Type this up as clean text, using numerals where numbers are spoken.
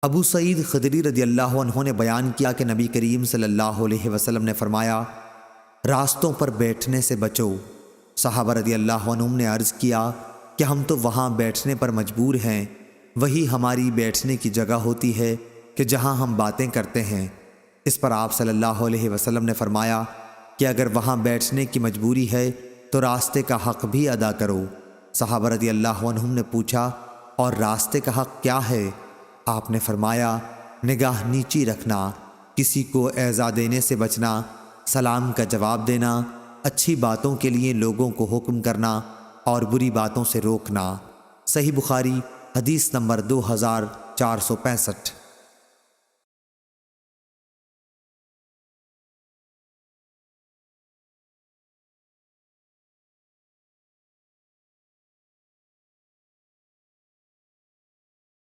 ابو سعید خدری رضی اللہ عنہ نے بیان کیا کہ نبی کریم صلی اللہ علیہ وسلم نے فرمایا، راستوں پر بیٹھنے سے بچو۔ صحابہ رضی اللہ عنہم نے عرض کیا کہ ہم تو وہاں بیٹھنے پر مجبور ہیں، وہی ہماری بیٹھنے کی جگہ ہوتی ہے کہ جہاں ہم باتیں کرتے ہیں۔ اس پر آپ صلی اللہ علیہ وسلم نے فرمایا کہ اگر وہاں بیٹھنے کی مجبوری ہے تو راستے کا حق بھی ادا کرو۔ صحابہ رضی اللہ عنہم نے پوچھا، اور راستے کا حق کیا ہے؟ آپ نے فرمایا، نگاہ نیچی رکھنا، کسی کو ایذا دینے سے بچنا، سلام کا جواب دینا، اچھی باتوں کے لیے لوگوں کو حکم کرنا اور بری باتوں سے روکنا۔ صحیح بخاری حدیث نمبر 2465۔